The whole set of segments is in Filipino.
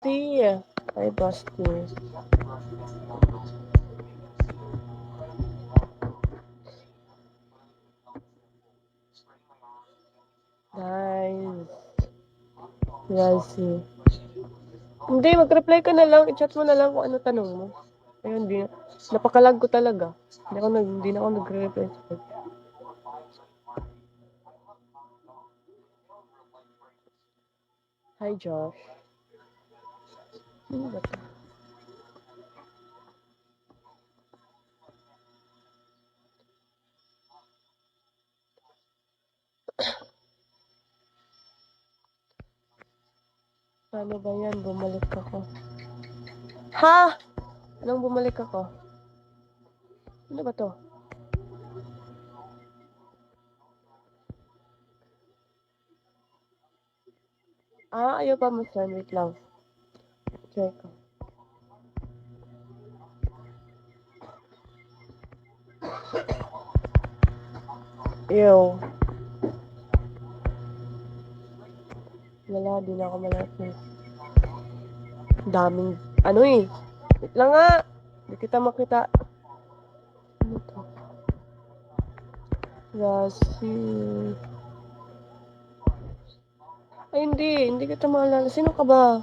Basti. Hi, Basti. Nice. Yasi. Hindi, mag-reply ka na lang. I-chat mo na lang kung ano tanong mo. Ayun, di. Napakalag ko talaga. Hindi na ako nagre-reply. Hi, Josh. Ano ba ito? Paano ba yan? Bumalik ako. Ha? Anong bumalik ako? Ano ba to? Ayaw pa mo send. Wait lang. Check ko. Ew. Wala, di na ako malapit. Daming, ano eh. Wait lang nga. Hindi kita makita. Ano to? Yasi. Ay, hindi kita maalala. Sino ka ba?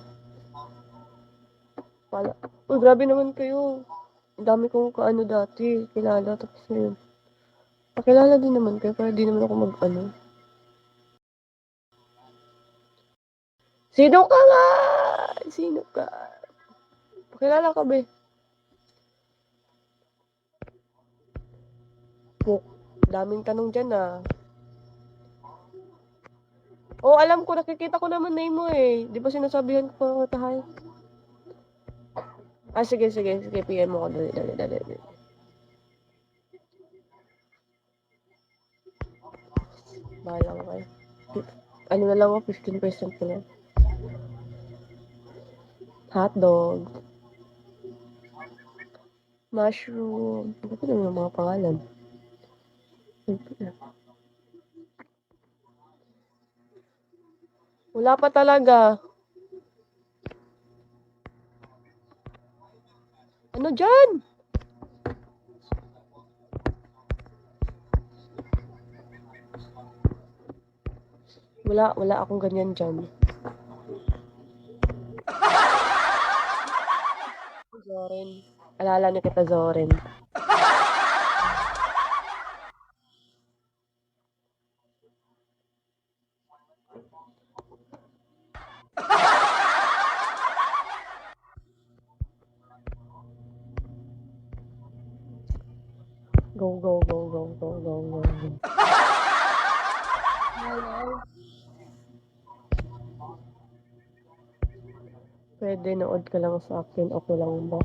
Uy, grabe naman kayo. Ang dami kong kaano dati. Kilala. Tapos yun. Pakilala din naman kayo. Para di naman ako mag-ano. Sino ka nga? Sino ka? Pakilala ka ba? Daming tanong dyan ah. Oh, alam ko. Nakikita ko naman name mo eh. Di ba sinasabihan ko pa tahay? Sige. PM mo ko. Dali. Bahala ko kayo. Ano na lang ako, 15% ko lang. Hotdog. Mushroom. Ano pa naman yung mga pangalan? Wala pa talaga. Ano dyan? Wala akong ganyan dyan. Zoren. Alala niyo kita, Zoren. Go. Pwede, nood ka lang sa akin. Okay lang ba?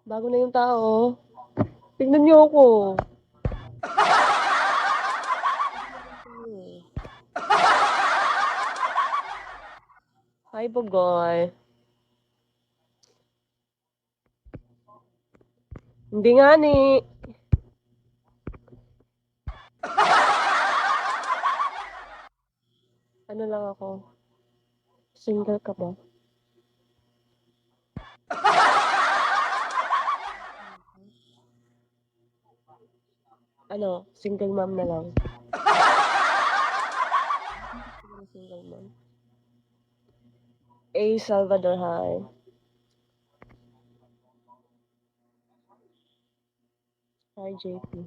Bago na yung tao. Tignan niyo ako. Hi, Bogoy. Hindi nga ni. Ano lang ako? Single ka ba? Ano? Single mom na lang. Single mom. A. Salvador, hi. Hi, JP.